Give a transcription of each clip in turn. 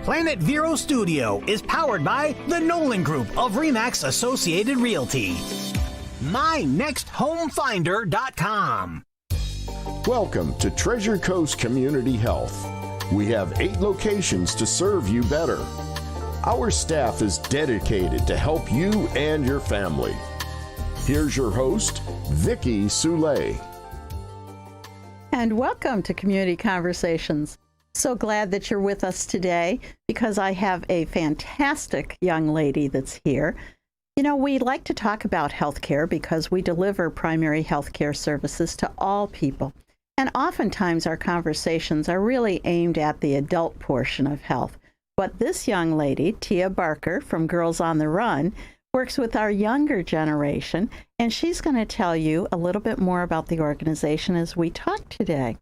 Planet Vero Studio is powered by the Nolan Group of RE/MAX Associated Realty. MyNextHomeFinder.com. Welcome to Treasure Coast Community Health. We have 8 locations to serve you better. Our staff is dedicated to help you and your family. Here's your host, Vicki Soule. And welcome to Community Conversations. So glad that you're with us today because I have a fantastic young lady that's here. You know, we like to talk about healthcare because we deliver primary healthcare services to all people. And oftentimes our conversations are really aimed at the adult portion of health. But this young lady, Tia Barker from Girls on the Run, works with our younger generation, and she's going to tell you a little bit more about the organization as we talk today.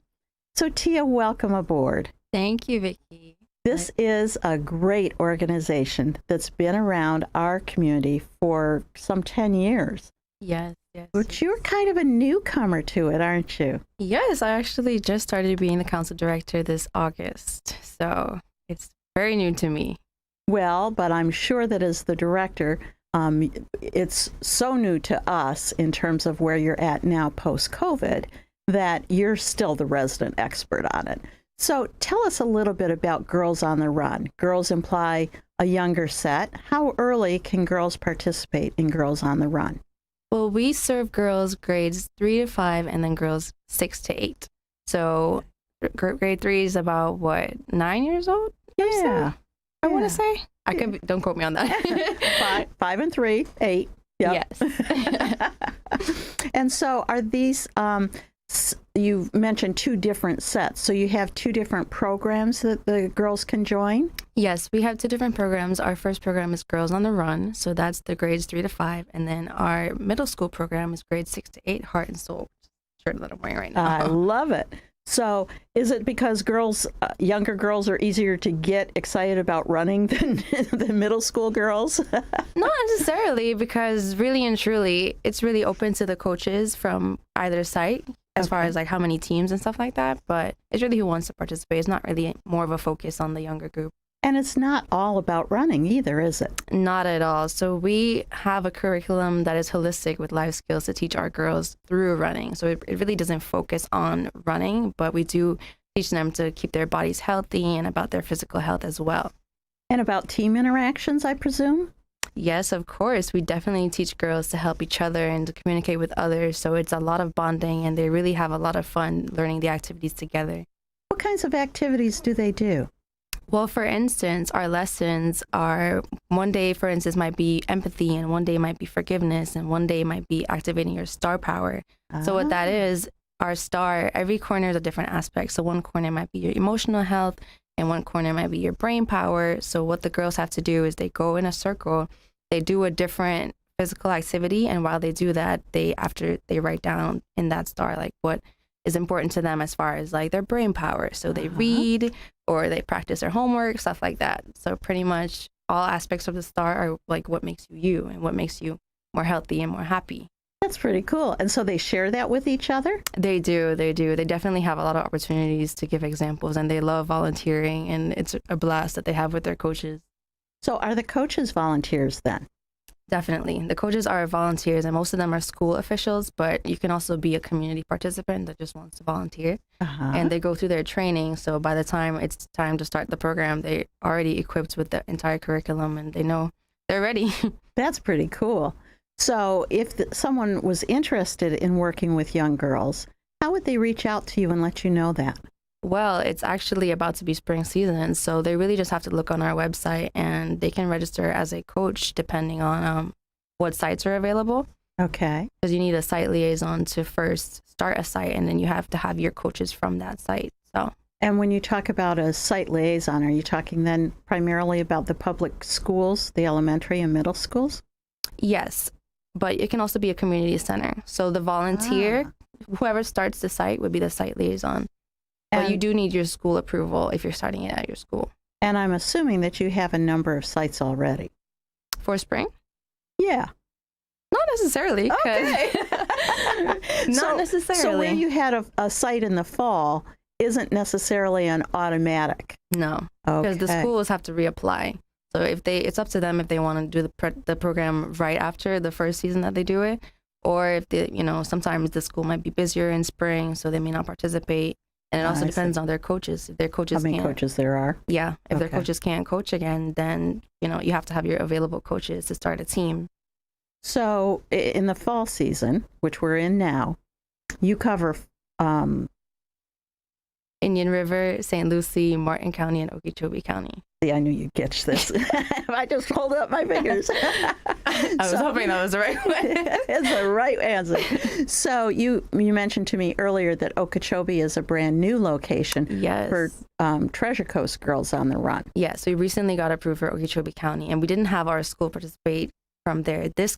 So Tia, welcome aboard. Thank you, Vicki. This is a great organization that's been around our community for some 10 years. Yes. But you're kind of a newcomer to it, aren't you? Yes, I actually just started being the council director this August, so it's very new to me. Well, but I'm sure that as the director, it's so new to us in terms of where you're at now post-COVID that you're still the resident expert on it. So tell us a little bit about Girls on the Run. Girls imply a younger set. How early can girls participate in Girls on the Run? Well, we serve girls grades 3 to 5 and then girls 6 to 8. So grade 3 is about, 9 years old? Yeah. I want to say. I could don't quote me on that. 5 and 3, 8. Yep. Yes. And so are these, you mentioned 2 different sets. So you have 2 different programs that the girls can join? Yes, we have 2 different programs. Our first program is Girls on the Run. So that's the grades 3 to 5. And then our middle school program is grades 6 to 8, Heart and Soul shirt that I'm wearing right now. I love it. So is it because girls, younger girls are easier to get excited about running than middle school girls? Not necessarily, because really and truly, it's really open to the coaches from either site as far as like how many teams and stuff like that. But it's really who wants to participate. It's not really more of a focus on the younger group. And it's not all about running either, is it? Not at all. So we have a curriculum that is holistic with life skills to teach our girls through running. So it really doesn't focus on running, but we do teach them to keep their bodies healthy and about their physical health as well. And about team interactions, I presume? Yes, of course. We definitely teach girls to help each other and to communicate with others. So it's a lot of bonding, and they really have a lot of fun learning the activities together. What kinds of activities do they do? Well, for instance, our lessons are one day, for instance, might be empathy, and one day might be forgiveness, and one day might be activating your star power. So what that is, our star, every corner is a different aspect. So one corner might be your emotional health, and one corner might be your brain power. So what the girls have to do is they go in a circle, they do a different physical activity, and while they do that, after they write down in that star like what is important to them as far as like their brain power. So they read or they practice their homework, stuff like that. So pretty much all aspects of the star are like what makes you you and what makes you more healthy and more happy. That's pretty cool. And so they share that with each other? They do. They definitely have a lot of opportunities to give examples, and they love volunteering, and it's a blast that they have with their coaches. So are the coaches volunteers then? Definitely. The coaches are volunteers, and most of them are school officials, but you can also be a community participant that just wants to volunteer. And they go through their training. So by the time it's time to start the program, they're already equipped with the entire curriculum, and they know they're ready. That's pretty cool. So if someone was interested in working with young girls, how would they reach out to you and let you know that? Well, it's actually about to be spring season, so they really just have to look on our website, and they can register as a coach depending on what sites are available. Okay. Because you need a site liaison to first start a site, and then you have to have your coaches from that site. So. And when you talk about a site liaison, are you talking then primarily about the public schools, the elementary and middle schools? Yes, but it can also be a community center. So the volunteer, whoever starts the site would be the site liaison. But you do need your school approval if you're starting it at your school. And I'm assuming that you have a number of sites already. For spring? Yeah. Not necessarily. Okay. Not necessarily. So where you had a site in the fall, isn't necessarily an automatic. No, because the Okay. schools have to reapply. So it's up to them if they want to do the program right after the first season that they do it, or if sometimes the school might be busier in spring, so they may not participate. And it also I depends see. on their coaches. If their coaches How many can't, coaches there are? yeah, if their Okay. coaches can't coach again, then you have to have your available coaches to start a team. So in the fall season, which we're in now, you cover Indian River, St. Lucie, Martin County, and Okeechobee County. See, I knew you'd catch this. I just hold up my fingers. I was hoping that was the right one. It's the right answer. So you mentioned to me earlier that Okeechobee is a brand new location Yes. for Treasure Coast Girls on the Run. Yes, we recently got approved for Okeechobee County, and we didn't have our school participate from there this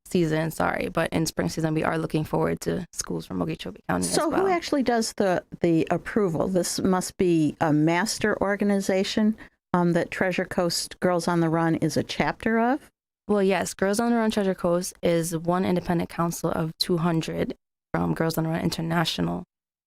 season, but in spring season we are looking forward to schools from Okeechobee County as So well. who actually does the approval? This must be a master organization that Treasure Coast Girls on the Run is a chapter of? Well, yes, Girls on the Run Treasure Coast is one independent council of 200 from Girls on the Run International.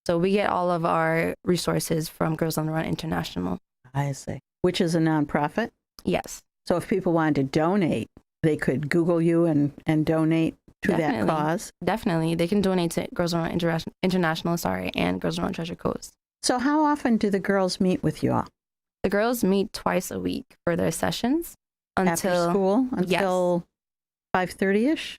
So we get all of our resources from Girls on the Run International. I see. Which is a nonprofit? Yes. So if people wanted to donate, they could Google you and donate to that Definitely. cause? Definitely. They can donate to Girls on the Run International, and Girls on the Run Treasure Coast. So how often do the girls meet with you all? The girls meet twice a week for their sessions After school? Until 5:30-ish?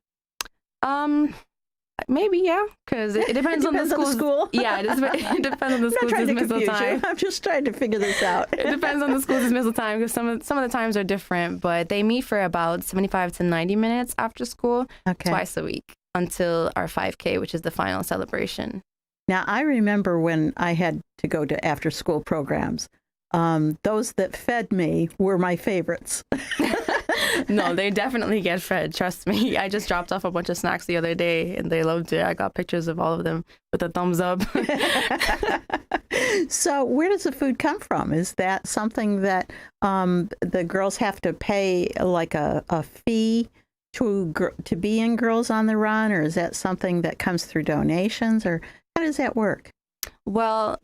Maybe, yeah, because it depends on the school. Yeah, it depends on the I'm not school's trying to dismissal confuse you. time. I'm just trying to figure this out. It depends on the school's dismissal time because some of the times are different, but they meet for about 75 to 90 minutes after school, Okay. twice a week until our 5K, which is the final celebration. Now, I remember when I had to go to after-school programs, those that fed me were my favorites. No, they definitely get fed. Trust me. I just dropped off a bunch of snacks the other day and they loved it. I got pictures of all of them with a thumbs up. So where does the food come from? Is that something that the girls have to pay like a fee to be in Girls on the Run, or is that something that comes through donations, or how does that work? Well,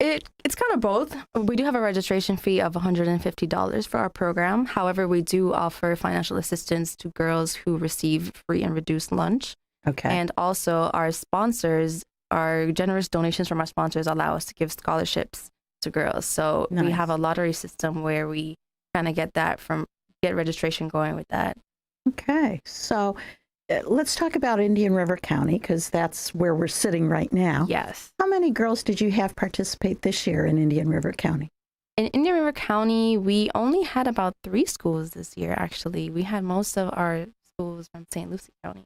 it's kind of both. We do have a registration fee of $150 for our program. However, we do offer financial assistance to girls who receive free and reduced lunch. Okay. And also our sponsors, our generous donations from our sponsors allow us to give scholarships to girls. So we Nice. have a lottery system where we kind of get registration going with that. Okay. So let's talk about Indian River County, because that's where we're sitting right now. Yes. How many girls did you have participate this year in Indian River County? In Indian River County, we only had about 3 schools this year, actually. We had most of our schools from St. Lucie County.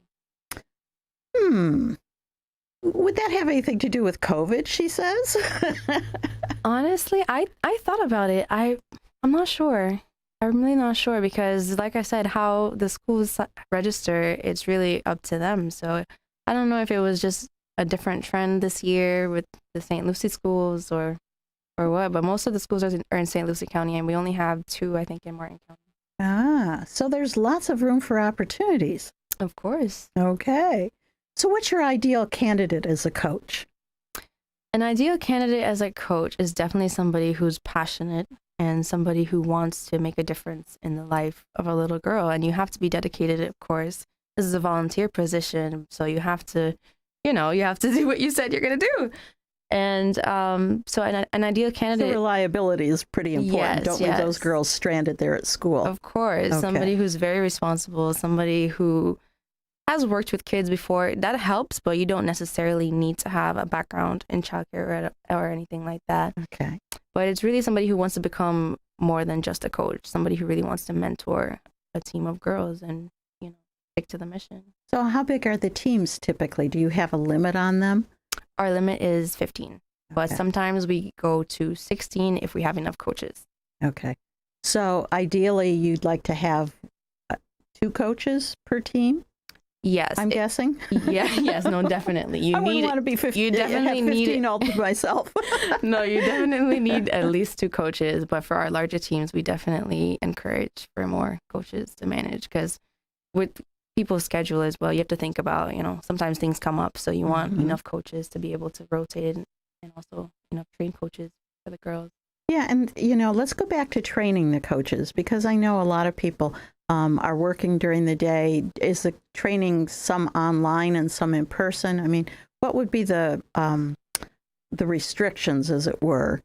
Would that have anything to do with COVID, she says? Honestly, I thought about it. I'm not sure. I'm really not sure because, like I said, how the schools register, it's really up to them. So I don't know if it was just a different trend this year with the St. Lucie schools or what, but most of the schools are in St. Lucie County, and we only have 2, I think, in Martin County. So there's lots of room for opportunities. Of course. Okay. So what's your ideal candidate as a coach? An ideal candidate as a coach is definitely somebody who's passionate and somebody who wants to make a difference in the life of a little girl. And you have to be dedicated, of course. This is a volunteer position, so you have to, you have to do what you said you're going to do. And so an ideal candidate... The reliability is pretty important. Yes, Don't leave those girls stranded there at school. Of course. Okay. Somebody who's very responsible, somebody who has worked with kids before. That helps, but you don't necessarily need to have a background in childcare or anything like that. Okay. But it's really somebody who wants to become more than just a coach, somebody who really wants to mentor a team of girls and, stick to the mission. So how big are the teams typically? Do you have a limit on them? Our limit is 15, but Okay. sometimes we go to 16 if we have enough coaches. Okay. So ideally, you'd like to have 2 coaches per team, Yes. I'm guessing? Yes, no, definitely. I wouldn't want to be 15. You definitely have 15 need all to myself. No, you definitely need at least 2 coaches, but for our larger teams, we definitely encourage for more coaches to manage because with people's schedule as well, you have to think about, sometimes things come up, so you want enough coaches to be able to rotate and also, train coaches for the girls. Yeah, and let's go back to training the coaches, because I know a lot of people are working during the day. Is the training some online and some in person? I mean, what would be the restrictions, as it were,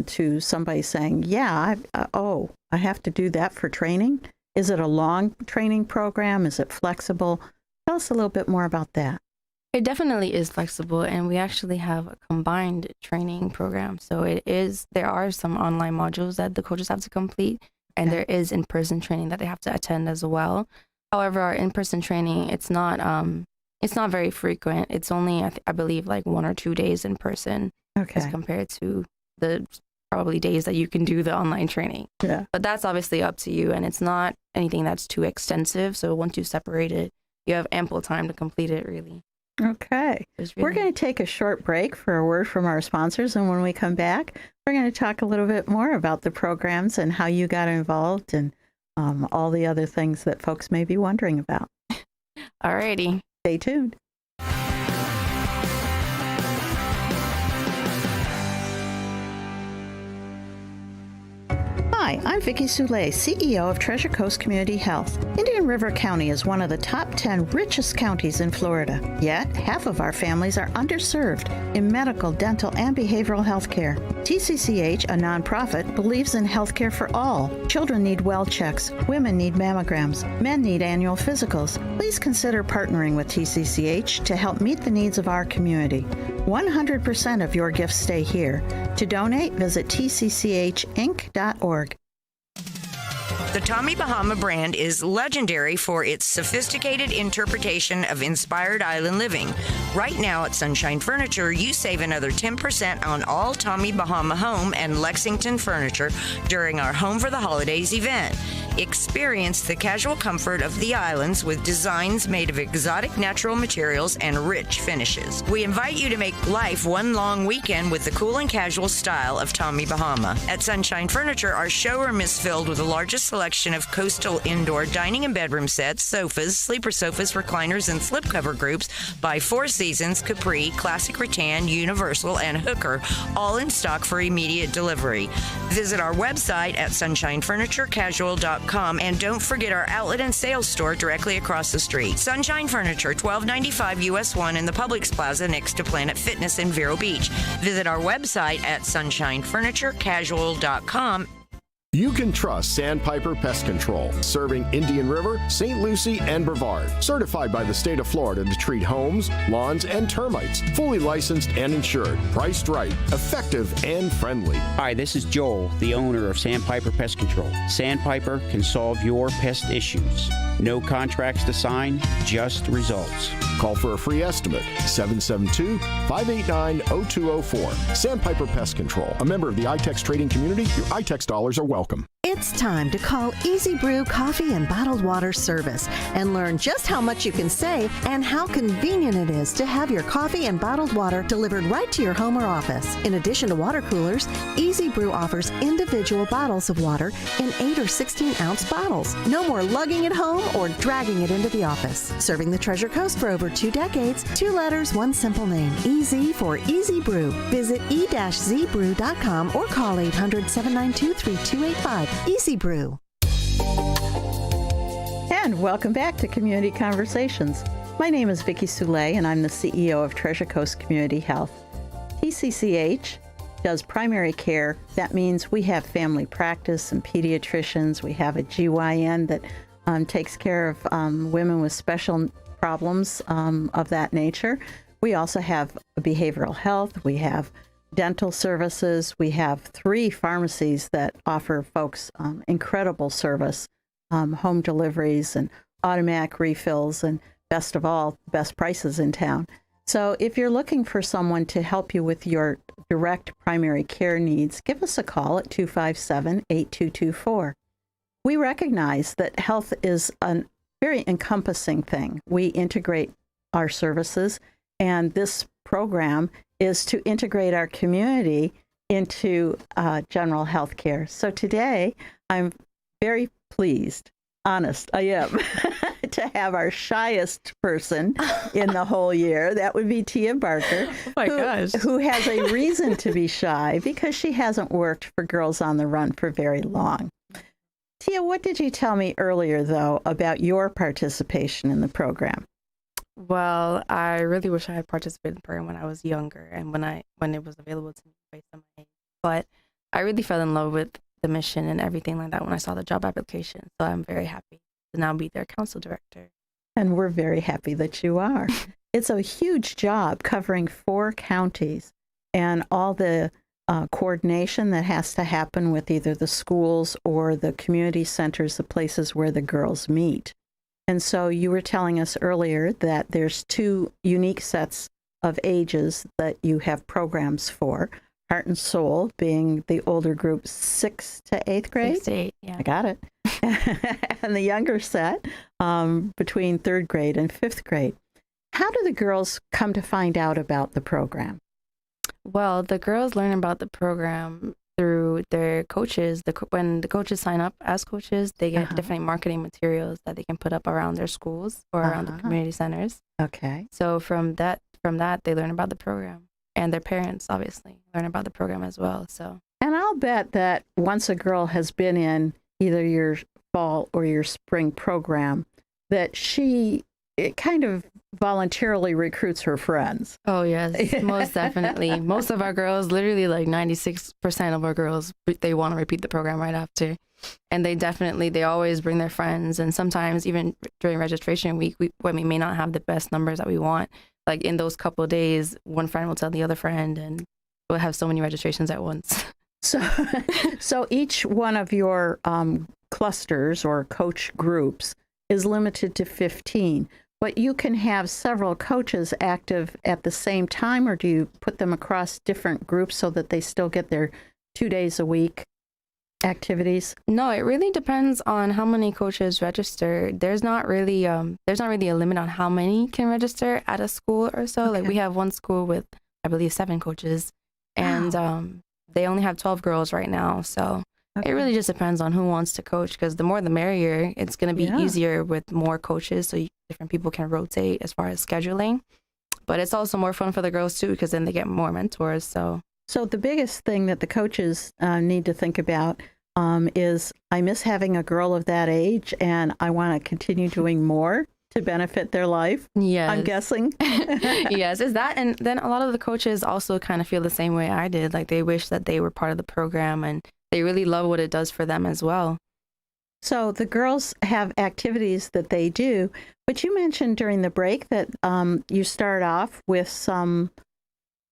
to somebody saying, yeah, I have to do that for training? Is it a long training program? Is it flexible? Tell us a little bit more about that. It definitely is flexible, and we actually have a combined training program. So there are some online modules that the coaches have to complete, and there is in-person training that they have to attend as well. However, our in-person training, it's not very frequent. It's only, I believe, like 1 or 2 days in person as compared to the probably days that you can do the online training. Yeah. But that's obviously up to you, and it's not anything that's too extensive. So once you separate it, you have ample time to complete it, really. Okay. We're going to take a short break for a word from our sponsors, and when we come back, we're going to talk a little bit more about the programs and how you got involved and all the other things that folks may be wondering about. Alrighty. Stay tuned. Hi, I'm Vicki Soule, CEO of Treasure Coast Community Health. Indian River County is one of the top 10 richest counties in Florida. Yet, half of our families are underserved in medical, dental, and behavioral health care. TCCH, a nonprofit, believes in health care for all. Children need well checks, women need mammograms, men need annual physicals. Please consider partnering with TCCH to help meet the needs of our community. 100% of your gifts stay here. To donate, visit tcchinc.org. The Tommy Bahama brand is legendary for its sophisticated interpretation of inspired island living. Right now at Sunshine Furniture, you save another 10% on all Tommy Bahama Home and Lexington furniture during our Home for the Holidays event. Experience the casual comfort of the islands with designs made of exotic natural materials and rich finishes. We invite you to make life one long weekend with the cool and casual style of Tommy Bahama. At Sunshine Furniture, our showroom is filled with the largest selection of coastal indoor dining and bedroom sets, sofas, sleeper sofas, recliners, and slipcover groups by Four Seasons, Capri, Classic Rattan, Universal, and Hooker, all in stock for immediate delivery. Visit our website at sunshinefurniturecasual.com, and don't forget our outlet and sales store directly across the street. Sunshine Furniture, 1295 US 1 in the Publix Plaza next to Planet Fitness in Vero Beach. Visit our website at sunshinefurniturecasual.com. You can trust Sandpiper Pest Control, serving Indian River, St. Lucie, and Brevard. Certified by the state of Florida to treat homes, lawns, and termites. Fully licensed and insured. Priced right, effective, and friendly. Hi, this is Joel, the owner of Sandpiper Pest Control. Sandpiper can solve your pest issues. No contracts to sign, just results. Call for a free estimate, 772-589-0204. Sandpiper Pest Control, a member of the iTex trading community. Your iTex dollars are welcome. It's time to call Easy Brew Coffee and Bottled Water Service and learn just how much you can save and how convenient it is to have your coffee and bottled water delivered right to your home or office. In addition to water coolers, Easy Brew offers individual bottles of water in 8 or 16-ounce bottles. No more lugging it home or dragging it into the office. Serving the Treasure Coast for over 2 decades, 2 letters, 1 simple name. Easy for Easy Brew. Visit e-zbrew.com or call 800-792-3285. Easy Brew. And welcome back to Community Conversations. My name is Vicki Soule, and I'm the CEO of Treasure Coast Community Health. TCCH does primary care. That means we have family practice and pediatricians. We have a GYN that takes care of women with special problems of that nature. We also have behavioral health. We have dental services. We have 3 pharmacies that offer folks incredible service, home deliveries and automatic refills, and best of all, best prices in town. So if you're looking for someone to help you with your direct primary care needs, give us a call at 257-8224. We recognize that health is a very encompassing thing. We integrate our services, and this program is to integrate our community into general health care. So today, I'm very pleased, honest, I am, to have our shyest person in the whole year. That would be Tia Barker, Oh my gosh. who has a reason to be shy because she hasn't worked for Girls on the Run for very long. Tia, what did you tell me earlier, though, about your participation in the program? Well, I really wish I had participated in the program when I was younger and when it was available to me based on my age. But I really fell in love with the mission and everything like that when I saw the job application. So I'm very happy to now be their council director. And we're very happy that you are. It's a huge job covering 4 counties and all the coordination that has to happen with either the schools or the community centers, the places where the girls meet. And so you were telling us earlier that there's 2 unique sets of ages that you have programs for. Heart and Soul being the older group 6th to 8th grade. 6 to 8, yeah. I got it. And the younger set between 3rd grade and 5th grade. How do the girls come to find out about the program? Well, the girls learn about the program through their coaches. When the coaches sign up as coaches, they get different marketing materials that they can put up around their schools or around the community centers. Okay. So from that, they learn about the program. And their parents, obviously, learn about the program as well. So, and I'll bet that once a girl has been in either your fall or your spring program, that it kind of voluntarily recruits her friends. Oh, yes, most definitely. Most of our girls, literally like 96% of our girls, they want to repeat the program right after. And they always bring their friends. And sometimes even during registration week, when we may not have the best numbers that we want, like in those couple of days, one friend will tell the other friend and we'll have so many registrations at once. So each one of your clusters or coach groups is limited to 15, but you can have several coaches active at the same time, or do you put them across different groups so that they still get their 2 days a week activities? No, it really depends on how many coaches register. There's not really a limit on how many can register at a school or so. Okay. Like we have one school with, I believe, 7 coaches, and they only have 12 girls right now. So it really just depends on who wants to coach, because the more the merrier. It's going to be easier with more coaches, so different people can rotate as far as scheduling. But it's also more fun for the girls too, because then they get more mentors. So the biggest thing that the coaches need to think about is, I miss having a girl of that age, and I want to continue doing more to benefit their life. Yes. I'm guessing. Yes, is that. And then a lot of the coaches also kind of feel the same way I did. Like they wish that they were part of the program, and they really love what it does for them as well. So the girls have activities that they do, but you mentioned during the break that you start off with some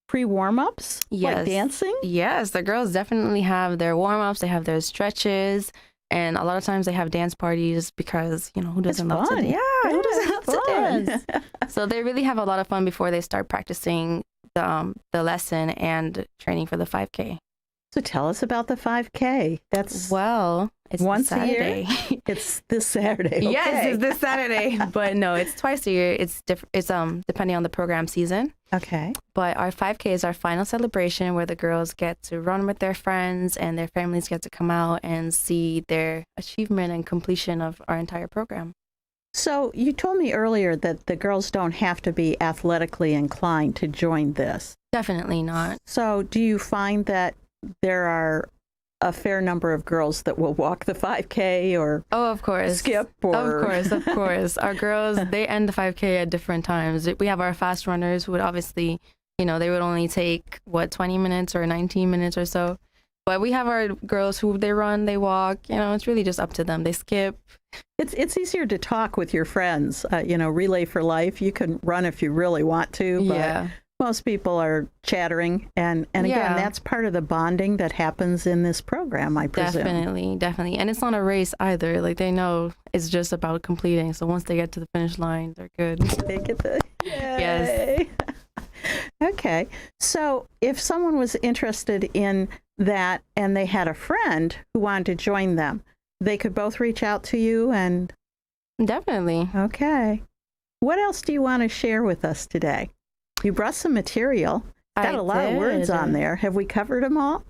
pre-warm-ups, like dancing? Yes, the girls definitely have their warm-ups, they have their stretches, and a lot of times they have dance parties because, who doesn't love to dance? Yeah, who doesn't love to dance? So they really have a lot of fun before they start practicing the lesson and training for the 5K. So tell us about the 5K. It's once a year. It's this Saturday. Okay. Yes, it's this Saturday. But no, it's twice a year. It's depending on the program season. Okay. But our 5K is our final celebration where the girls get to run with their friends and their families get to come out and see their achievement and completion of our entire program. So you told me earlier that the girls don't have to be athletically inclined to join this. Definitely not. So do you find that there are a fair number of girls that will walk the 5K or of course skip or of course our girls, they end the 5K at different times. We have our fast runners who would obviously, they would only take 20 minutes or 19 minutes or so, but we have our girls who they run, they walk, it's really just up to them. They skip. It's easier to talk with your friends, Relay for Life. You can run if you really want to, but most people are chattering, and again, that's part of the bonding that happens in this program, I presume. Definitely. And it's not a race either. Like, they know it's just about completing. So once they get to the finish line, they're good. They get the... Yes. Okay. So if someone was interested in that and they had a friend who wanted to join them, they could both reach out to you and... Definitely. Okay. What else do you want to share with us today? You brought some material. Got a lot of words on there. Have we covered them all?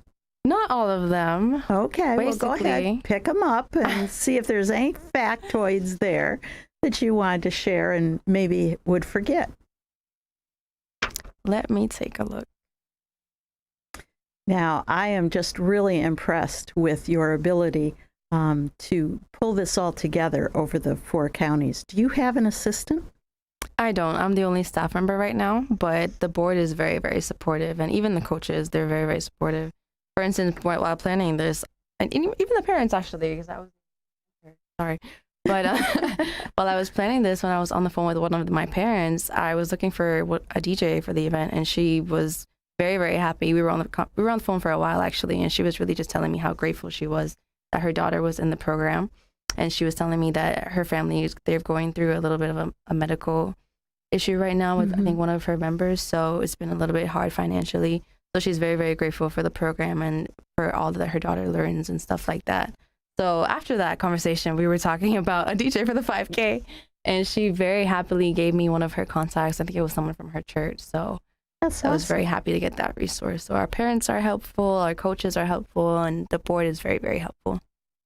Not all of them. Okay, well, go ahead. Pick them up and see if there's any factoids there that you wanted to share and maybe would forget? Let me take a look. Now, I am just really impressed with your ability to pull this all together over the 4 counties. Do you have an assistant? I don't. I'm the only staff member right now, but the board is very, very supportive. And even the coaches, they're very, very supportive. For instance, while planning this, and even the parents, actually, because I was, sorry. But while I was planning this, when I was on the phone with one of my parents, I was looking for a DJ for the event, and she was very, very happy. We were on the phone for a while, actually, and she was really just telling me how grateful she was that her daughter was in the program. And she was telling me that her family, they're going through a little bit of a medical issue right now with, I think, one of her members. So it's been a little bit hard financially. So she's very, very grateful for the program and for all that her daughter learns and stuff like that. So after that conversation, we were talking about a DJ for the 5K, and she very happily gave me one of her contacts. I think it was someone from her church. So That's I was awesome. very happy to get that resource. So our parents are helpful, our coaches are helpful, and the board is very, very helpful.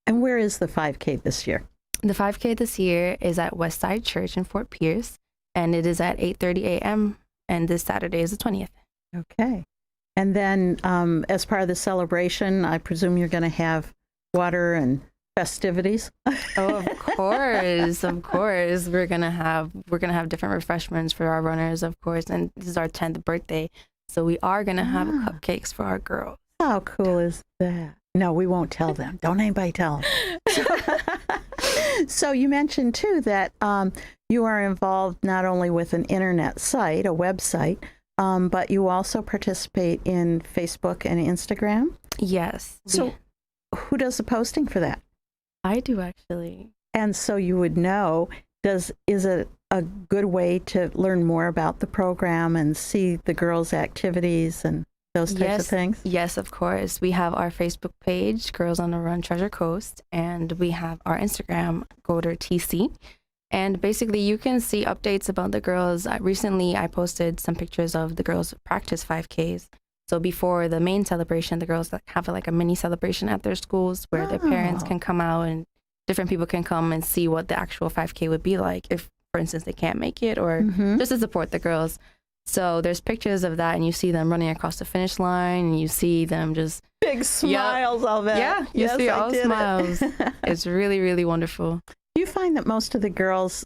And where is the 5K this year? The 5K this year is at Westside Church in Fort Pierce, and it is at 8:30 a.m., and this Saturday is the 20th. Okay. And then as part of the celebration, I presume you're going to have water and festivities. Oh, of course, of course. We're gonna have different refreshments for our runners, of course, and this is our 10th birthday, so we are gonna have cupcakes for our girls. How cool is that? No, we won't tell them. Don't anybody tell them. So you mentioned too that you are involved not only with an internet site, a website, but you also participate in Facebook and Instagram. Yes. So who does the posting for that? I do, actually. And so you would know, is it a good way to learn more about the program and see the girls' activities and those types of things? Yes, of course. We have our Facebook page, Girls on the Run Treasure Coast, and we have our Instagram, Goder TC. And basically, you can see updates about the girls. Recently, I posted some pictures of the girls' practice 5Ks. So before the main celebration, the girls have like a mini celebration at their schools where their parents can come out and different people can come and see what the actual 5K would be like if, for instance, they can't make it or just to support the girls. So there's pictures of that, and you see them running across the finish line, and you see them just big smiles, I'll bet. Yeah, you see all smiles. It's really, really wonderful. Do you find that most of the girls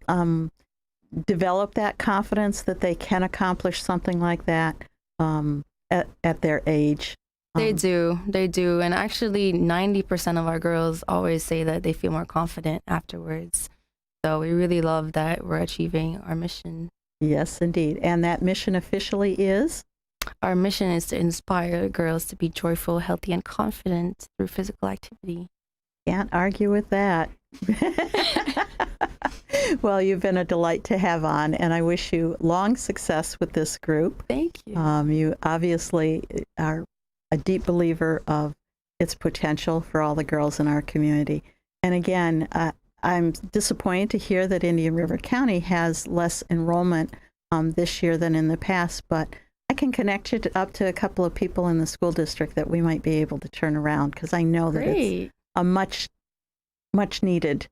develop that confidence that they can accomplish something like that at their age? They do. And actually 90% of our girls always say that they feel more confident afterwards. So we really love that we're achieving our mission. Yes, indeed. And that mission officially is? Our mission is to inspire girls to be joyful, healthy, and confident through physical activity. Can't argue with that. Well, you've been a delight to have on, and I wish you long success with this group. Thank you. You obviously are a deep believer of its potential for all the girls in our community. And again, I'm disappointed to hear that Indian River County has less enrollment this year than in the past, but I can connect you up to a couple of people in the school district that we might be able to turn around, because I know that it's a much needed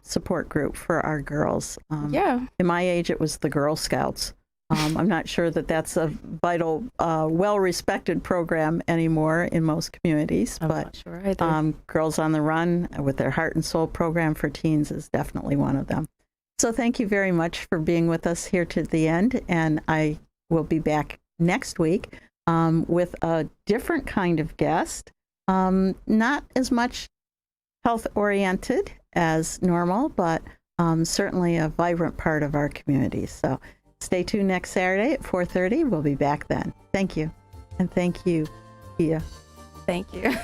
support group for our girls. In my age, it was the Girl Scouts. I'm not sure that that's a vital, well-respected program anymore in most communities, I'm but not sure either. Girls on the Run with their Heart and Soul program for teens is definitely one of them. So thank you very much for being with us here to the end, and I will be back next week with a different kind of guest, not as much health-oriented as normal, but certainly a vibrant part of our community. So stay tuned next Saturday at 4:30. We'll be back then. Thank you. And thank you, Pia. Thank you.